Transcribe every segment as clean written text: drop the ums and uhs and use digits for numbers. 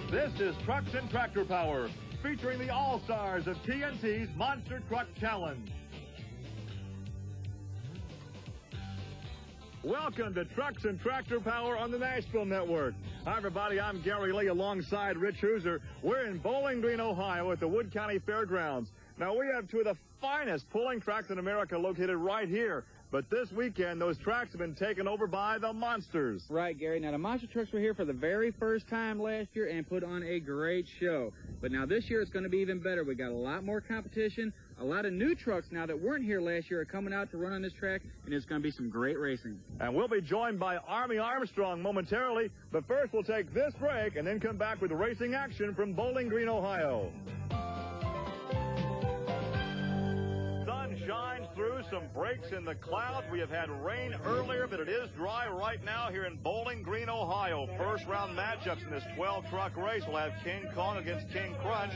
This is Trucks and Tractor Power, featuring the all-stars of TNT's Monster Truck Challenge. Welcome to Trucks and Tractor Power on the Nashville Network. Hi, everybody. I'm Gary Lee alongside Rich Hooser. We're in Bowling Green, Ohio at the Wood County Fairgrounds. Now, we have two of the finest pulling tracks in America located right here. But this weekend, those tracks have been taken over by the Monsters. Right, Gary. Now, the Monster trucks were here for the very first time last year and put on a great show. But now this year, it's going to be even better. We got a lot more competition. A lot of new trucks now that weren't here last year are coming out to run on this track, and it's going to be some great racing. And we'll be joined by Army Armstrong momentarily. But first, we'll take this break and then come back with racing action from Bowling Green, Ohio. Shines through, some breaks in the clouds. We have had rain earlier, but it is dry right now here in Bowling Green, Ohio. First round matchups in this 12-truck race. We'll have King Kong against King Crunch,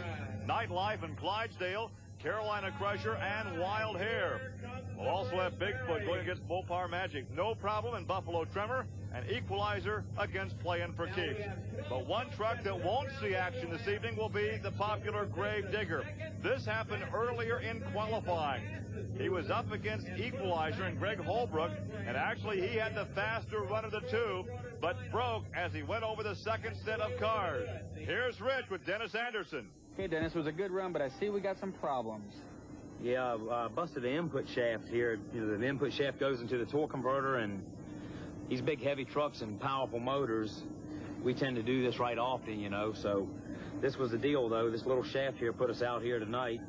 Nightlife and Clydesdale, Carolina Crusher, and Wild Hare. We'll also have Bigfoot going against Mopar Magic, No Problem and Buffalo Tremor, and Equalizer against Playin' for Keeps. But one truck that won't see action this evening will be the popular Grave Digger. This happened earlier in qualifying. He was up against Equalizer and Greg Holbrook, and actually he had the faster run of the two, but broke as he went over the second set of cars. Here's Rich with Dennis Anderson. Okay, Dennis, it was a good run, but I see we got some problems. Yeah, busted the input shaft here. You know, the input shaft goes into the torque converter, and these big heavy trucks and powerful motors, we tend to do this right often, you know, so this was the deal, though. This little shaft here put us out here tonight.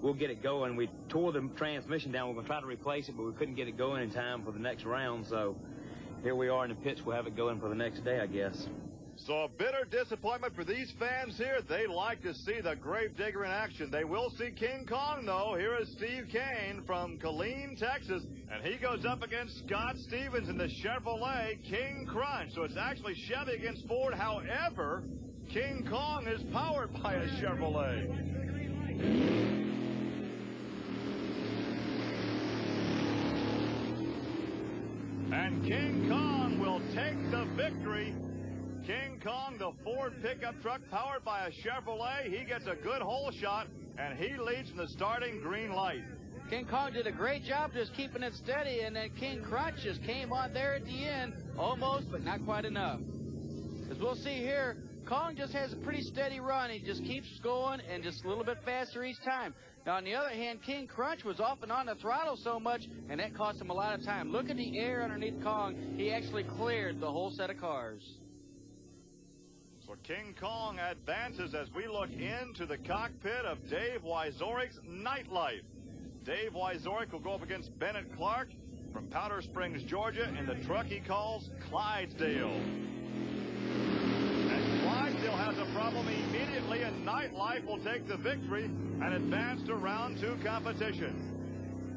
We'll get it going. We tore the transmission down. We're going to try to replace it, but we couldn't get it going in time for the next round, so here we are in the pits. We'll have it going for the next day, I guess. So a bitter disappointment for these fans here. They like to see the Grave Digger in action. They will see King Kong, though. Here is Steve Kane from Killeen, Texas, and he goes up against Scott Stevens in the Chevrolet King Crunch. So it's actually Chevy against Ford. However, King Kong is powered by a Chevrolet. And King Kong will take the victory. King Kong, the Ford pickup truck powered by a Chevrolet, he gets a good hole shot, and he leads from the starting green light. King Kong did a great job just keeping it steady, and then King Crunch just came on there at the end, almost, but not quite enough. As we'll see here, Kong just has a pretty steady run. He just keeps going and just a little bit faster each time. Now, on the other hand, King Crunch was off and on the throttle so much, and that cost him a lot of time. Look at the air underneath Kong. He actually cleared the whole set of cars. So King Kong advances as we look into the cockpit of Dave Wyzorik's Nightlife. Dave Wyzorik will go up against Bennett Clark from Powder Springs, Georgia, in the truck he calls Clydesdale. And Clydesdale has a problem immediately, and Nightlife will take the victory and advance to round 2 competition.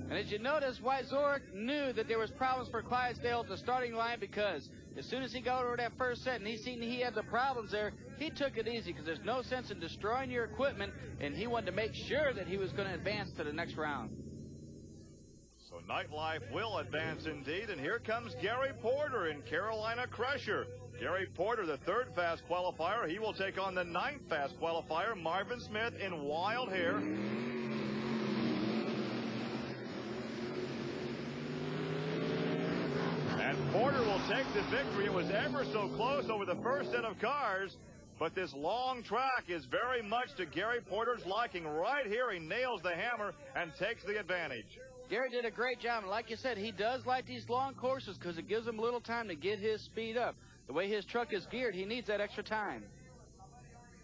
And as you notice, Wyzorik knew that there was problems for Clydesdale at the starting line, because as soon as he got over that first set and he seen he had the problems there, he took it easy, because there's no sense in destroying your equipment, and he wanted to make sure that he was going to advance to the next round. So Nightlife will advance indeed, and here comes Gary Porter in Carolina Crusher. Gary Porter, the 3rd fast qualifier. He will take on the 9th fast qualifier, Marvin Smith, in Wild Hare. And Porter will take the victory. It was ever so close over the first set of cars, but this long track is very much to Gary Porter's liking. Right here, he nails the hammer and takes the advantage. Gary did a great job, and like you said, he does like these long courses because it gives him a little time to get his speed up. The way his truck is geared, he needs that extra time.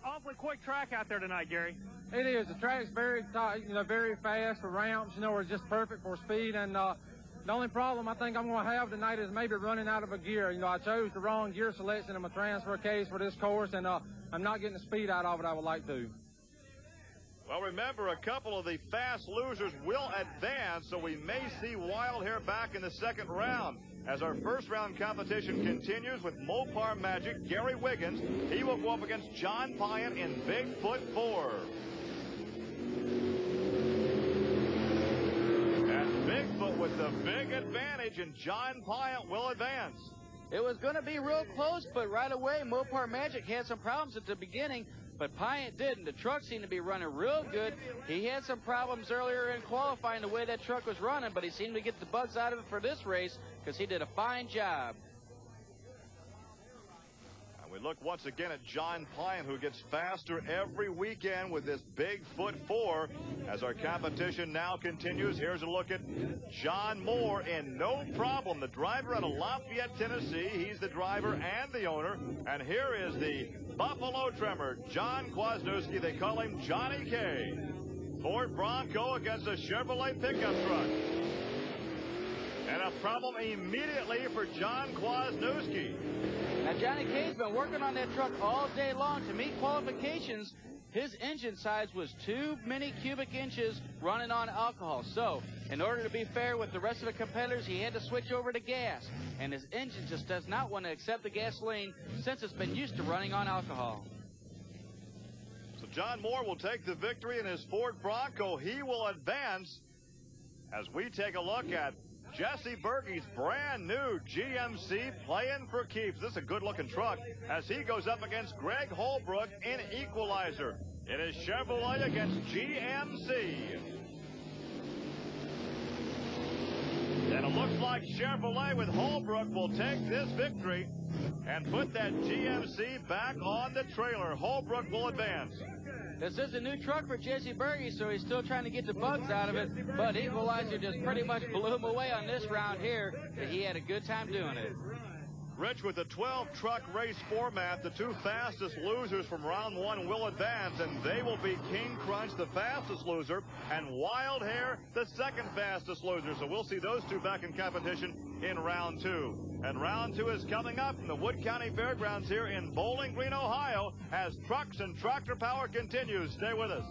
Awfully quick track out there tonight, Gary. It is. The track's very tight, very fast. The ramps, are just perfect for speed. And the only problem I think I'm going to have tonight is maybe running out of a gear. I chose the wrong gear selection in my transfer case for this course, and I'm not getting the speed out of it I would like to. Well, remember, a couple of the fast losers will advance, so we may see Wild Hare back in the 2nd round. As our first round competition continues with Mopar Magic, Gary Wiggins, he will go up against John Pyatt in Bigfoot 4. And Bigfoot with the big advantage, and John Pyatt will advance. It was going to be real close, but right away, Mopar Magic had some problems at the beginning, but Pyatt didn't. The truck seemed to be running real good. He had some problems earlier in qualifying the way that truck was running, but he seemed to get the bugs out of it for this race because he did a fine job. We look once again at John Pyatt, who gets faster every weekend with this Bigfoot 4. As our competition now continues, here's a look at John Moore in no problem. The driver out of Lafayette, Tennessee. He's the driver and the owner. And here is the Buffalo Tremor, John Kwasniewski. They call him Johnny K. Ford Bronco against a Chevrolet pickup truck. And a problem immediately for John Kwasniewski. Now, Johnny K's been working on that truck all day long to meet qualifications. His engine size was too many cubic inches running on alcohol. So, in order to be fair with the rest of the competitors, he had to switch over to gas. And his engine just does not want to accept the gasoline since it's been used to running on alcohol. So John Moore will take the victory in his Ford Bronco. He will advance as we take a look at Jesse Berge's brand new GMC playing for keeps. This is a good-looking truck as he goes up against Greg Holbrook in Equalizer. It is Chevrolet against GMC. And it looks like Chevrolet with Holbrook will take this victory and put that GMC back on the trailer. Holbrook will advance. This is a new truck for Jesse Berge, so he's still trying to get the bugs out of it, but Equalizer just pretty much blew him away on this round here, but he had a good time doing it. Rich, with the 12-truck race format, the two fastest losers from round one will advance, and they will be King Crunch, the fastest loser, and Wild Hair, the second fastest loser. So we'll see those two back in competition in round two. And round two is coming up from the Wood County Fairgrounds here in Bowling Green, Ohio, as trucks and tractor power continues. Stay with us.